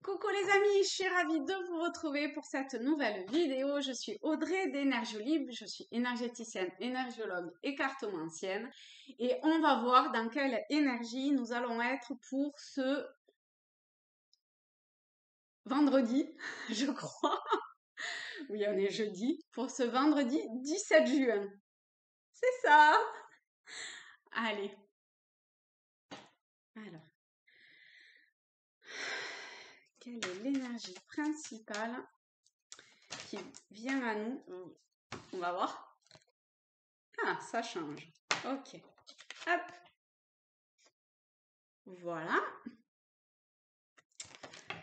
Coucou les amis, je suis ravie de vous retrouver pour cette nouvelle vidéo. Je suis Audrey d'Énergiolib, je suis énergéticienne, énergiologue et cartomancienne. Et on va voir dans quelle énergie nous allons être pour ce vendredi, je crois. Oui, on est jeudi, pour ce vendredi 17 juin. C'est ça! Allez, alors, quelle est l'énergie principale qui vient à nous? On va voir. Ah, ça change. Ok. Hop. Voilà.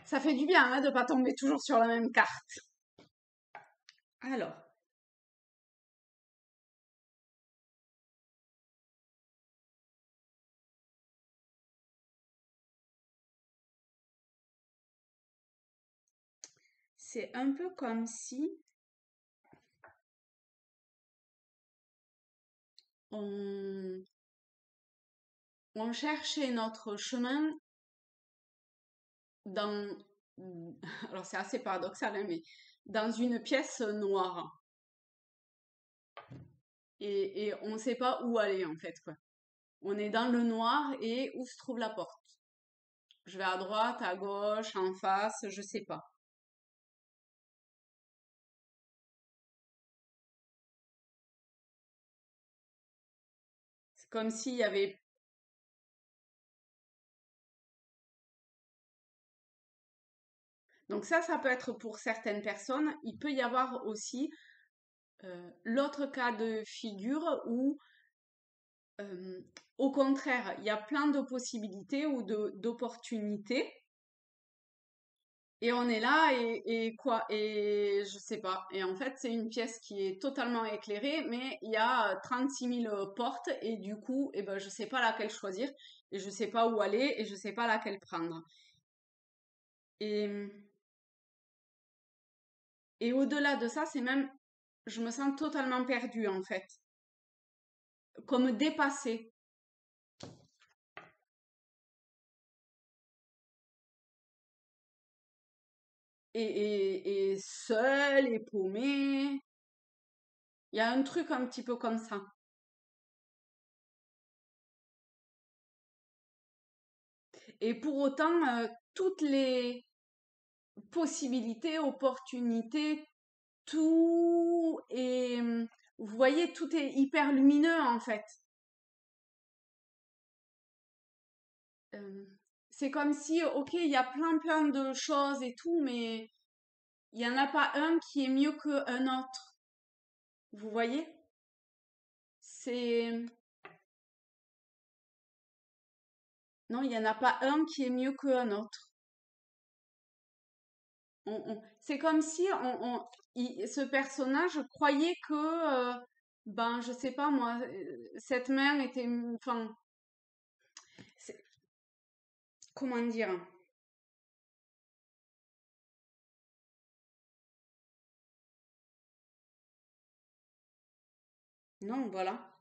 Ça fait du bien hein, de ne pas tomber toujours sur la même carte. Alors. C'est un peu comme si on cherchait notre chemin dans... Alors c'est assez paradoxal, hein, mais dans une pièce noire. Et on ne sait pas où aller en fait, quoi. On est dans le noir et où se trouve la porte? Je vais à droite, à gauche, en face, je sais pas. C'est comme s'il y avait... Donc ça peut être pour certaines personnes. Il peut y avoir aussi l'autre cas de figure où au contraire, il y a plein de possibilités ou d'opportunités. Et on est là et quoi? Et je sais pas. Et en fait, c'est une pièce qui est totalement éclairée, mais il y a 36 000 portes et du coup, eh ben, je sais pas laquelle choisir et je sais pas où aller et je sais pas laquelle prendre. Et, et au-delà de ça, c'est même, je me sens totalement perdue en fait, comme dépassée. Et seule et paumée. Il y a un truc un petit peu comme ça. Et pour autant, toutes les possibilités, opportunités, tout est, vous voyez, tout est hyper lumineux en fait. Euh, c'est comme si, ok, il y a plein de choses et tout, mais il n'y en a pas un qui est mieux qu'un autre. Vous voyez? C'est... Non, il n'y en a pas un qui est mieux qu'un autre. C'est comme si ce personnage croyait que, ben, je sais pas moi, cette main était, enfin, comment dire? Non, voilà.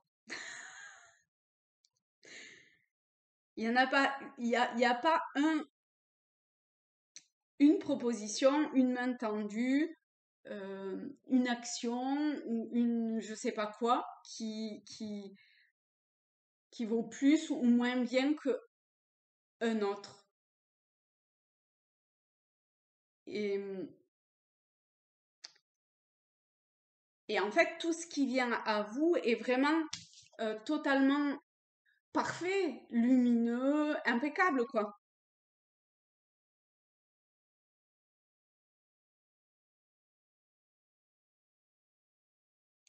Il y en a pas, il y a pas une proposition, une main tendue, une action ou une, je sais pas quoi, qui vaut plus ou moins bien que un autre. Et, et en fait, tout ce qui vient à vous est vraiment totalement parfait, lumineux, impeccable, quoi.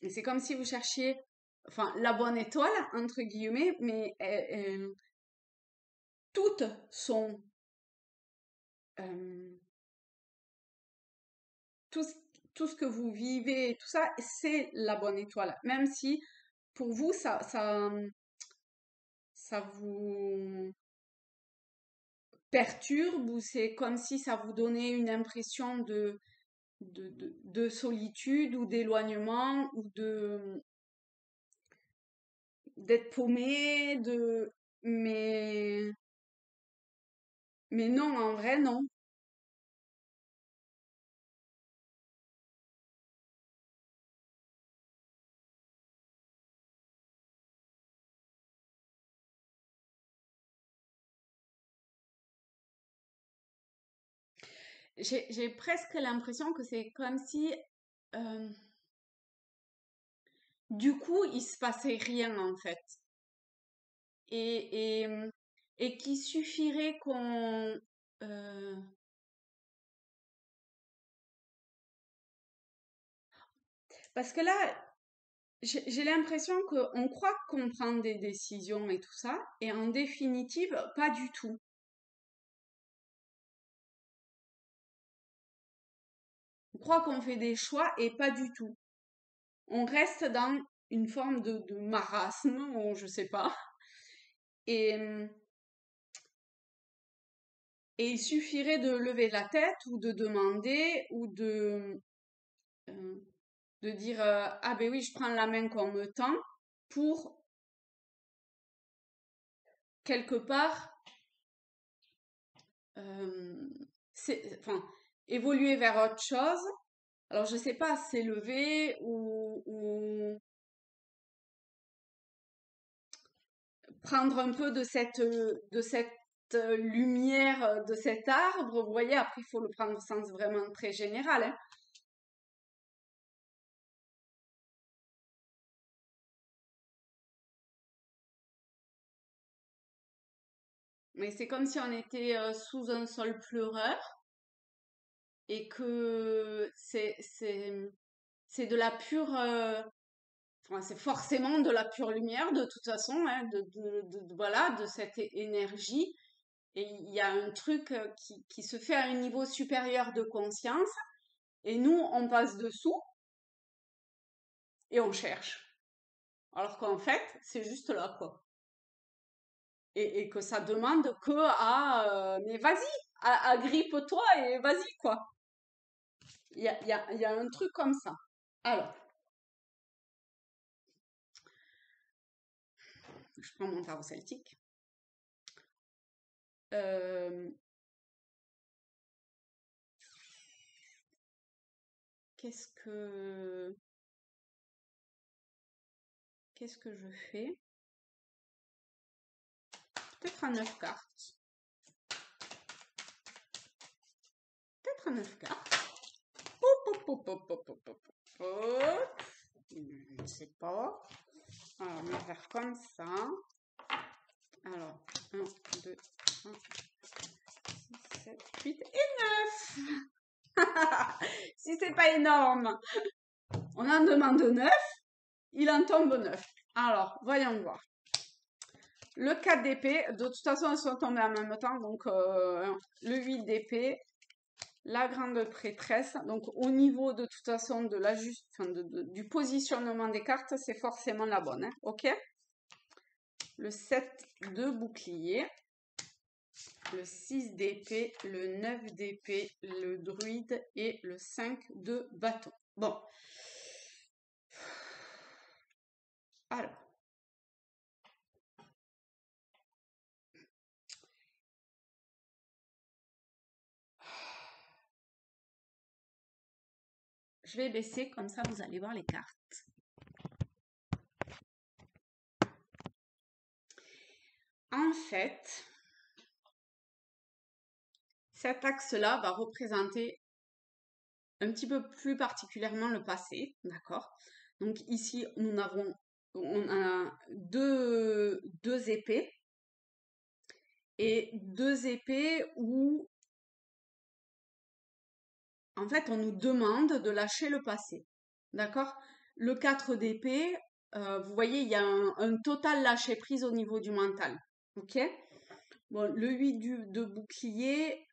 Et c'est comme si vous cherchiez, enfin, la bonne étoile, entre guillemets, mais toutes sont, euh, tout, tout ce que vous vivez, tout ça, c'est la bonne étoile. Même si, pour vous, ça vous perturbe ou c'est comme si ça vous donnait une impression de solitude ou d'éloignement ou d'être paumé, mais, mais non, en vrai, non. j'ai presque l'impression que c'est comme si, euh, du coup, il se passait rien en fait. Et, et, et qu'il suffirait qu'on... euh, parce que là, j'ai l'impression qu'on croit qu'on prend des décisions et tout ça, et en définitive, pas du tout. On croit qu'on fait des choix et pas du tout. On reste dans une forme de marasme, ou je sais pas. Et, et il suffirait de lever la tête ou de demander ou euh, de dire ah ben oui, je prends la main qu'on me tend pour quelque part euh, enfin, évoluer vers autre chose. Alors je sais pas, s'élever ou prendre un peu de cette lumière de cet arbre. Vous voyez, après il faut le prendre au sens vraiment très général, hein. Mais c'est comme si on était sous un sol pleureur et que c'est de la pure, enfin, c'est forcément de la pure lumière de toute façon, hein, voilà, de cette énergie. Et il y a un truc qui se fait à un niveau supérieur de conscience, et nous, on passe dessous et on cherche. Alors qu'en fait, c'est juste là, quoi. Et que ça demande que mais vas-y, agrippe-toi et vas-y, quoi. Il y a un truc comme ça. Alors, je prends mon tarot celtique. Euh, qu'est-ce que qu'est-ce que je fais? Peut-être un 9 cartes. Peut-être un 9 cartes. Hop, hop, hop, hop, hop, hop, hop, hop. Je ne sais pas. Alors, on va faire comme ça. Alors, 1, 2, 3, 6, 7, 8 et 9. Si c'est pas énorme, on en demande 9, il en tombe 9. Alors, voyons voir. Le 4 d'épée, de toute façon, ils sont tombés en même temps, donc le 8 d'épée, la grande prêtresse. Donc, au niveau de toute façon de enfin, du positionnement des cartes, c'est forcément la bonne, hein, ok? Le 7 de bouclier, le 6 d'épée, le 9 d'épée, le druide et le 5 de bâton. Bon. Alors. Je vais baisser, comme ça vous allez voir les cartes. En fait, cet axe-là va représenter un petit peu plus particulièrement le passé, d'accord? Donc ici, on a deux épées, et deux épées où, en fait, on nous demande de lâcher le passé, d'accord? Le 4 d'épée, vous voyez, il y a un total lâcher-prise au niveau du mental, ok? Bon, le 8 de bouclier,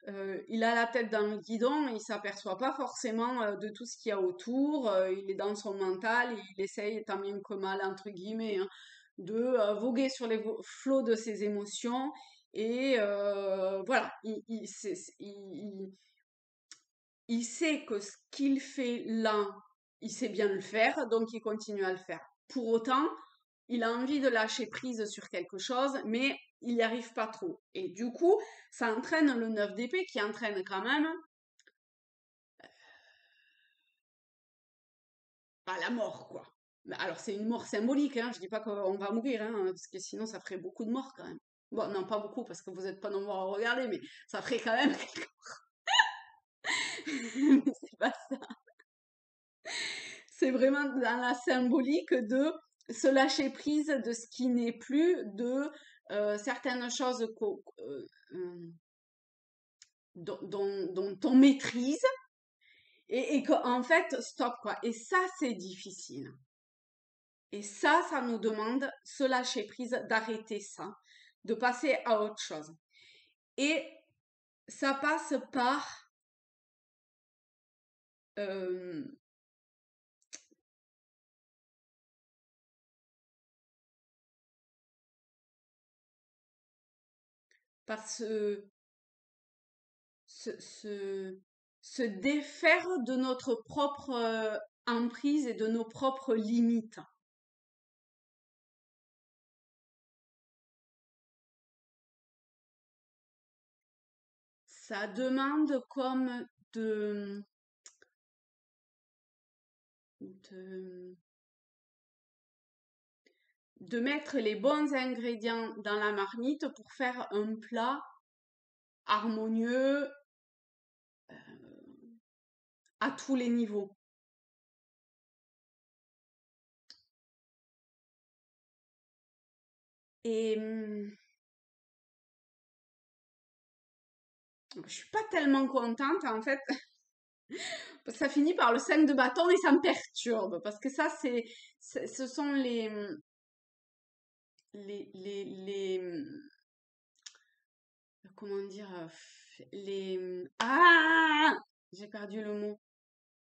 il a la tête dans le guidon, il s'aperçoit pas forcément de tout ce qu'il y a autour, il est dans son mental, il essaye tant bien que mal, entre guillemets, hein, de voguer sur les flots de ses émotions, et voilà, il sait que ce qu'il fait là, il sait bien le faire, donc il continue à le faire. Pour autant, il a envie de lâcher prise sur quelque chose, mais il n'y arrive pas trop. Et du coup, ça entraîne le 9 d'épée qui entraîne quand même à la mort, quoi. Mais alors, c'est une mort symbolique, hein. Je dis pas qu'on va mourir, hein, parce que sinon, ça ferait beaucoup de morts quand même. Bon, non, pas beaucoup, parce que vous n'êtes pas nombreux à regarder, mais ça ferait quand même Mais c'est pas ça. C'est vraiment dans la symbolique de se lâcher prise de ce qui n'est plus, de certaines choses dont on maîtrise et qu'en fait, stop quoi. Et ça, c'est difficile. Et ça nous demande se lâcher prise, d'arrêter ça, de passer à autre chose. Et ça passe euh, par se, se, se défaire de notre propre emprise et de nos propres limites. Ça demande comme de, de mettre les bons ingrédients dans la marmite pour faire un plat harmonieux à tous les niveaux. Et je suis pas tellement contente en fait. Ça finit par le 5 de bâton et ça me perturbe parce que ça ce sont les comment dire j'ai perdu le mot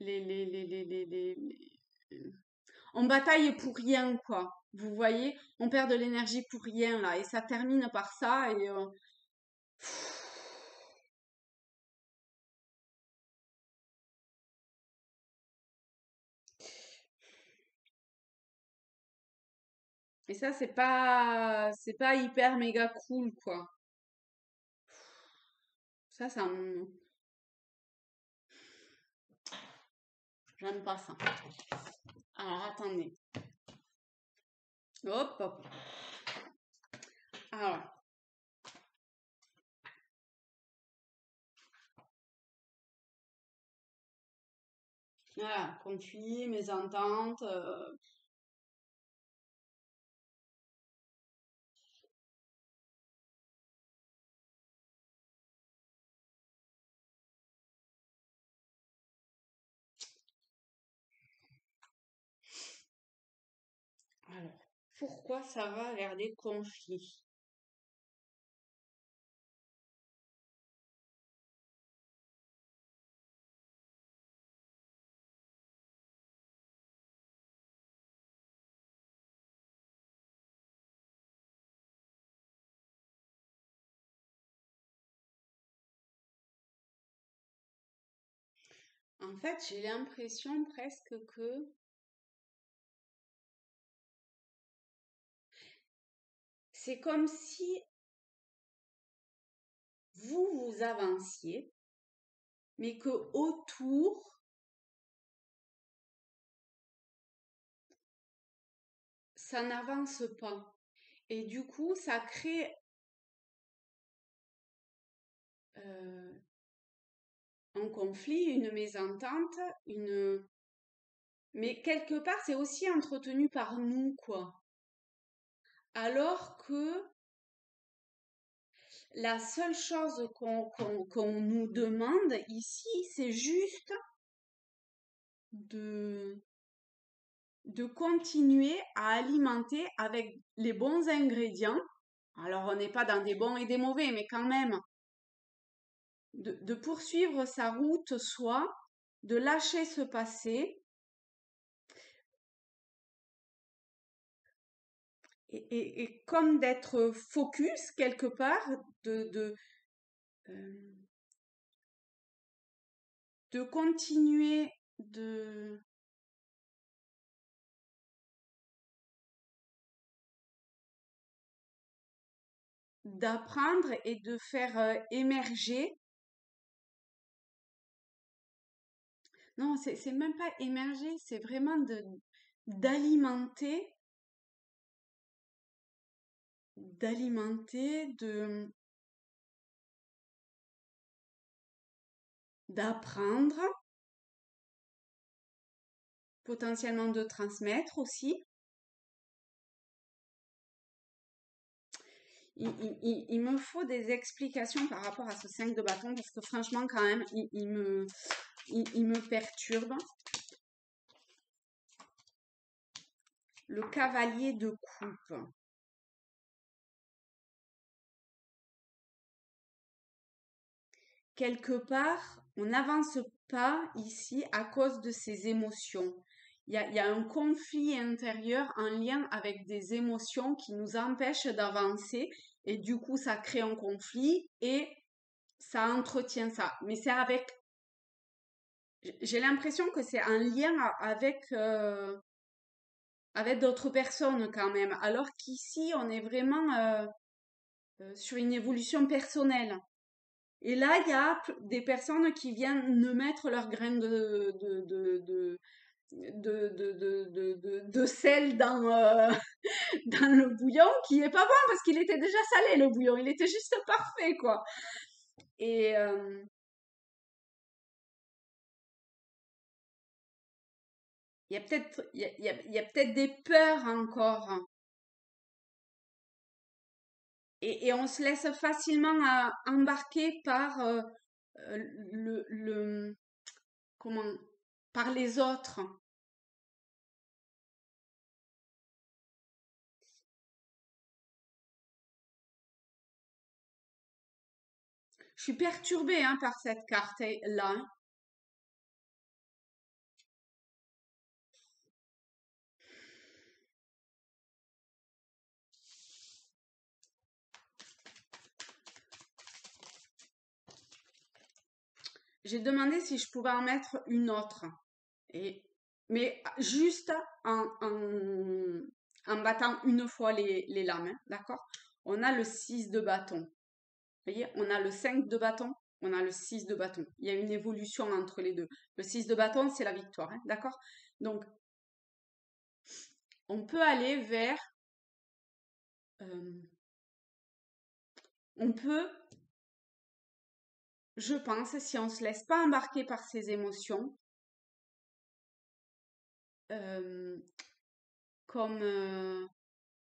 les- on bataille pour rien quoi, vous voyez, on perd de l'énergie pour rien là et ça termine par ça et ça c'est pas hyper méga cool quoi. Ça j'aime pas ça. Alors attendez, hop hop, alors voilà, conflit, mésentente. Alors, pourquoi ça va vers des conflits? En fait, j'ai l'impression presque que c'est comme si vous avanciez, mais que autour, ça n'avance pas. Et du coup, ça crée euh, un conflit, une mésentente, une... Mais quelque part, c'est aussi entretenu par nous, quoi. Alors que la seule chose qu'on nous demande ici, c'est juste de, de continuer à alimenter avec les bons ingrédients. Alors, on n'est pas dans des bons et des mauvais, mais quand même, de poursuivre sa route, soit de lâcher ce passé et comme d'être focus quelque part, euh, de continuer d'apprendre et de faire émerger. Non, c'est même pas émerger, c'est vraiment d'alimenter, d'alimenter, d'apprendre, potentiellement de transmettre aussi. Il me faut des explications par rapport à ce 5 de bâton parce que franchement, quand même, il me perturbe. Le cavalier de coupe. Quelque part, on n'avance pas ici à cause de ces émotions. Il y a un conflit intérieur en lien avec des émotions qui nous empêchent d'avancer et du coup, ça crée un conflit et ça entretient ça. Mais c'est avec, j'ai l'impression que c'est un lien avec d'autres personnes quand même, alors qu'ici, on est vraiment sur une évolution personnelle. Et là, il y a des personnes qui viennent me mettre leur graine de sel dans, dans le bouillon, qui est pas bon parce qu'il était déjà salé, le bouillon. Il était juste parfait, quoi. Et il y a peut-être il y a peut-être des peurs encore. Et on se laisse facilement embarquer par le comment par les autres. Je suis perturbée hein, par cette carte-là. J'ai demandé si je pouvais en mettre une autre. Et, mais juste en battant une fois les lames, hein, d'accord? On a le 6 de bâton. Vous voyez, on a le 5 de bâton, on a le 6 de bâton. Il y a une évolution entre les deux. Le 6 de bâton, c'est la victoire, hein, d'accord? Donc, on peut aller vers... on peut, je pense, si on ne se laisse pas embarquer par ces émotions, comme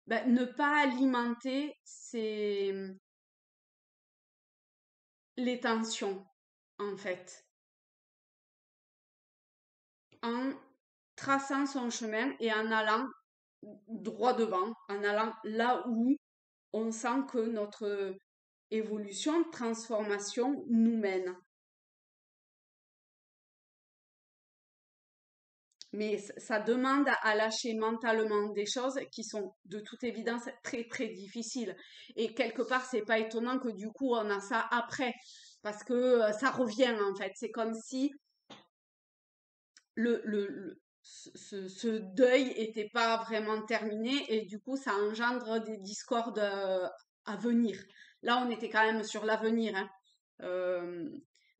ben, ne pas alimenter les tensions, en fait, en traçant son chemin et en allant droit devant, en allant là où on sent que notre évolution, transformation nous mène. Mais ça demande à lâcher mentalement des choses qui sont de toute évidence très très difficiles. Et quelque part, c'est pas étonnant que du coup on a ça après, parce que ça revient en fait. C'est comme si ce deuil était pas vraiment terminé et du coup ça engendre des discordes à venir. Là, on était quand même sur l'avenir, hein. Euh,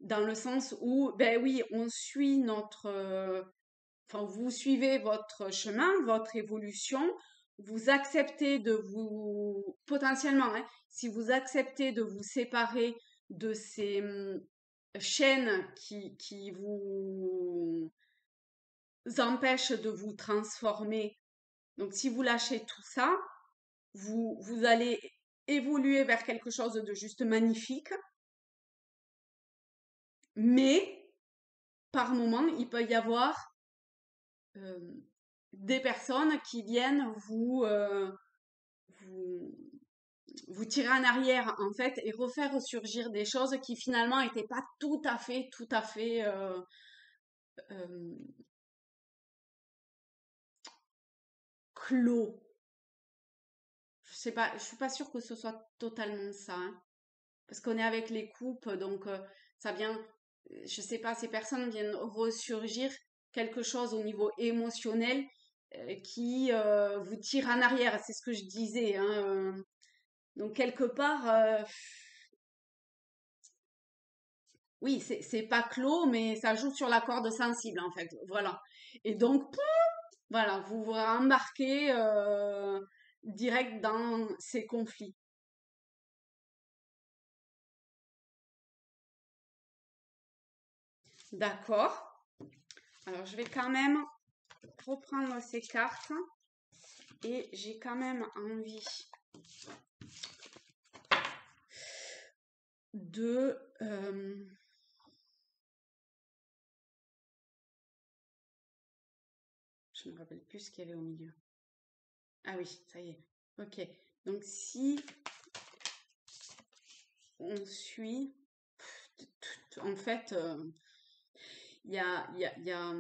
dans le sens où, ben oui, on suit enfin, vous suivez votre chemin, votre évolution, vous acceptez de vous, potentiellement, hein, si vous acceptez de vous séparer de ces chaînes qui vous empêchent de vous transformer. Donc, si vous lâchez tout ça, vous allez évoluer vers quelque chose de juste magnifique, mais par moment, il peut y avoir euh, des personnes qui viennent vous, vous tirer en arrière en fait et refaire ressurgir des choses qui finalement n'étaient pas tout à fait euh, clos. Je sais pas, je suis pas sûre que ce soit totalement ça, hein, parce qu'on est avec les coupes, donc ça vient, je sais pas, ces personnes viennent ressurgir quelque chose au niveau émotionnel qui vous tire en arrière. C'est ce que je disais, hein, donc quelque part, oui, c'est pas clos, mais ça joue sur la corde sensible en fait. Voilà. Et donc, pouf, voilà, vous vous embarquez direct dans ces conflits. D'accord. Alors, je vais quand même reprendre ces cartes et j'ai quand même envie de... je ne me rappelle plus ce qu'il y avait au milieu. Ah oui, ça y est. Ok. Donc, si on suit... En fait, il y a,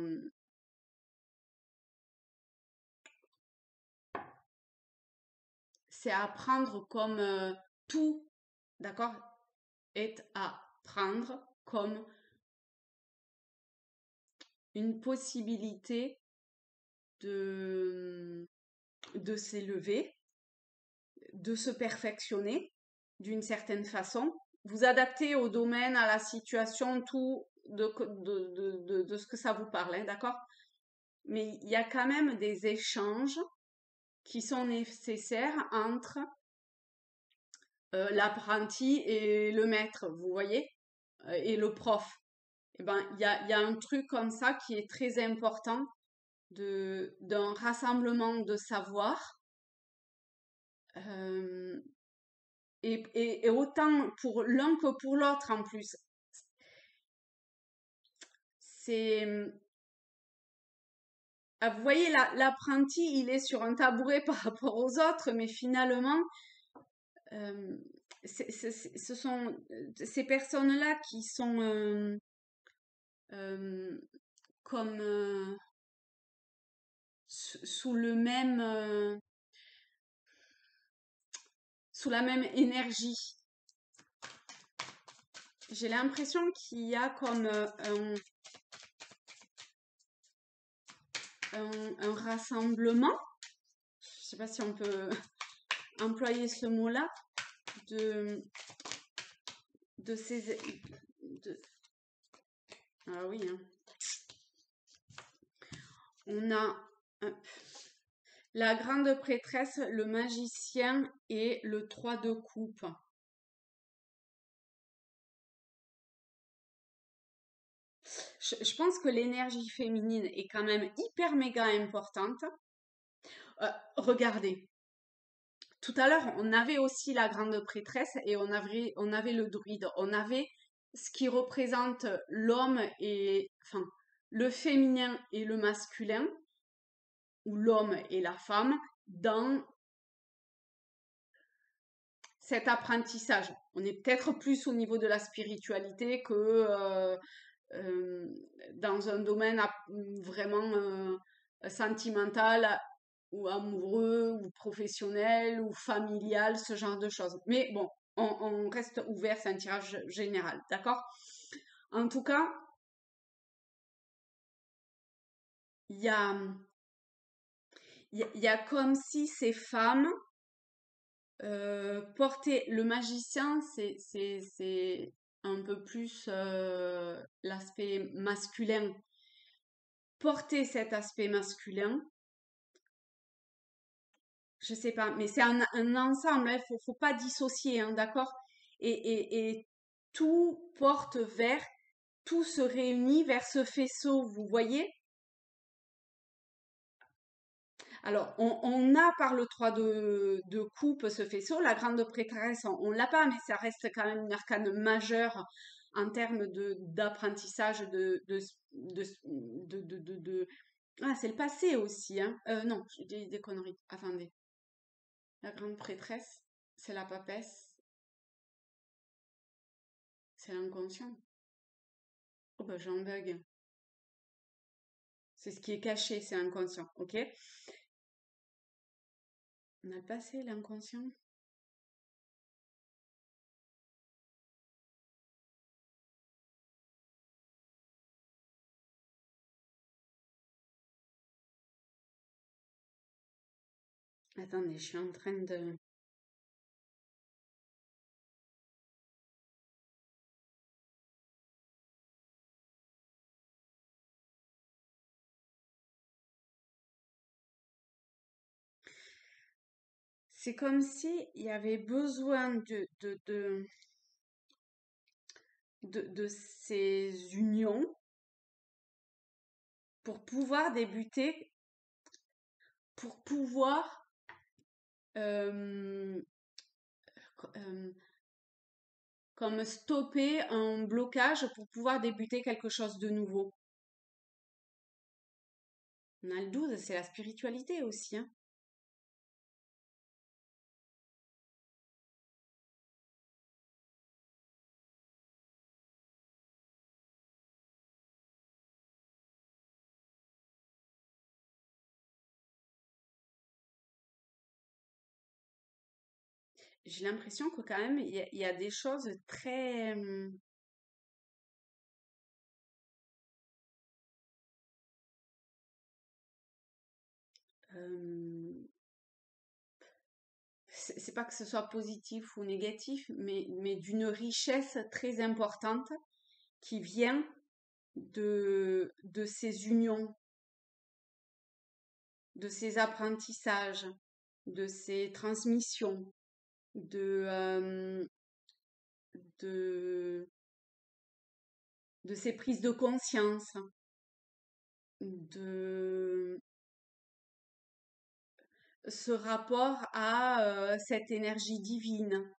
c'est à prendre comme tout, d'accord, est à prendre comme une possibilité de s'élever, de se perfectionner d'une certaine façon, vous adapter au domaine, à la situation, tout de ce que ça vous parle, hein, d'accord? Mais il y a quand même des échanges qui sont nécessaires entre l'apprenti et le maître, vous voyez, et le prof. Eh ben, il y a un truc comme ça qui est très important d'un rassemblement de savoir. euh, et autant pour l'un que pour l'autre en plus. C'est, vous voyez, l'apprenti, il est sur un tabouret par rapport aux autres, mais finalement, euh, ce sont ces personnes-là qui sont euh, comme sous le même, sous la même énergie. J'ai l'impression qu'il y a comme un rassemblement, je sais pas si on peut employer ce mot-là, de, de ces... de- ah oui, hein. On a la grande prêtresse, le magicien et le 3 de coupe. Je pense que l'énergie féminine est quand même hyper méga importante. Regardez, tout à l'heure, on avait aussi la grande prêtresse et on avait le druide. On avait ce qui représente l'homme et, enfin, le féminin et le masculin, ou l'homme et la femme, dans cet apprentissage. On est peut-être plus au niveau de la spiritualité que euh, dans un domaine vraiment sentimental ou amoureux ou professionnel ou familial, ce genre de choses. Mais bon, on reste ouvert, c'est un tirage général, d'accord? En tout cas, il y a, il y a comme si ces femmes portaient le magicien, c'est un peu plus l'aspect masculin. Porter cet aspect masculin, je sais pas, mais c'est un ensemble, il faut pas dissocier, hein, d'accord? Et tout porte vers, tout se réunit vers ce faisceau, vous voyez? Alors, on a par le 3 de coupe ce faisceau, la grande prêtresse, on l'a pas, mais ça reste quand même une arcane majeure en termes d'apprentissage Ah, c'est le passé aussi, hein? Non, je dis des conneries. Attendez. La grande prêtresse, c'est la papesse, c'est l'inconscient. Oh bah j'ai un bug. C'est ce qui est caché, c'est inconscient, ok? On a le passé, l'inconscient. Attendez, je suis en train de... C'est comme si il y avait besoin de ces unions pour pouvoir débuter, pour pouvoir euh, euh, comme stopper un blocage pour pouvoir débuter quelque chose de nouveau. On a le 12, c'est la spiritualité aussi, hein. J'ai l'impression que quand même, il y a des choses très... euh, c'est pas que ce soit positif ou négatif, mais d'une richesse très importante qui vient de ces unions, de ces apprentissages, de ces transmissions, de, de ces prises de conscience, de ce rapport à cette énergie divine.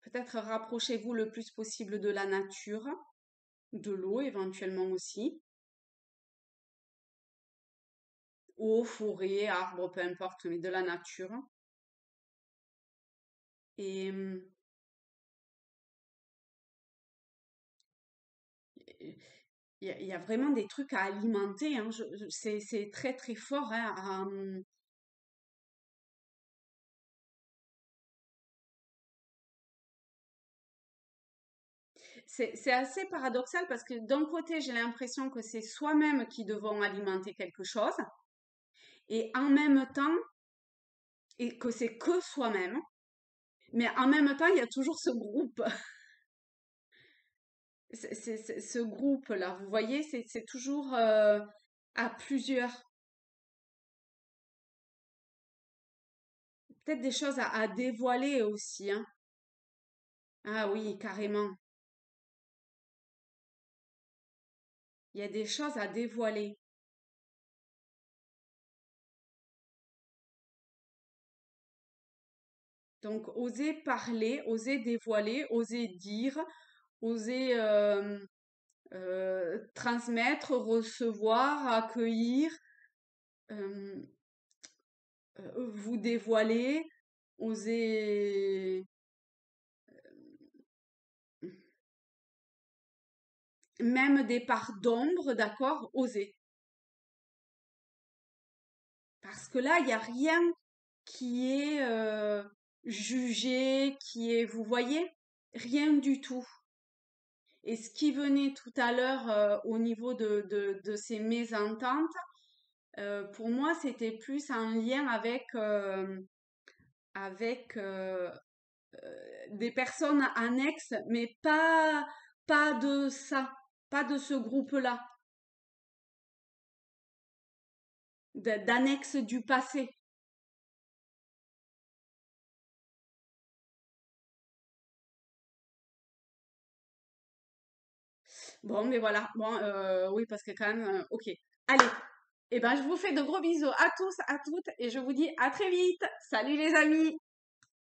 Peut-être rapprochez-vous le plus possible de la nature, de l'eau éventuellement aussi, eau, forêt, arbres, peu importe, mais de la nature. Et il y a vraiment des trucs à alimenter, hein. C'est très très fort, hein, c'est assez paradoxal parce que d'un côté, j'ai l'impression que c'est soi-même qui devons alimenter quelque chose et en même temps, et que c'est que soi-même, mais en même temps, il y a toujours ce groupe, ce groupe-là, vous voyez, c'est toujours à plusieurs. Peut-être des choses à dévoiler aussi, hein. Ah oui, carrément. Il y a des choses à dévoiler. Donc, oser parler, oser dévoiler, oser dire, oser transmettre, recevoir, accueillir, euh, vous dévoiler, oser même des parts d'ombre, d'accord, oser. Parce que là, il n'y a rien qui est jugé, qui est, vous voyez, rien du tout. Et ce qui venait tout à l'heure au niveau de ces mésententes, pour moi, c'était plus un lien avec des personnes annexes, mais pas de ça, pas de ce groupe-là, d'annexes du passé. Bon, mais voilà. Bon, oui, parce que quand même, ok. Allez. Eh ben, je vous fais de gros bisous à tous, à toutes, et je vous dis à très vite. Salut les amis!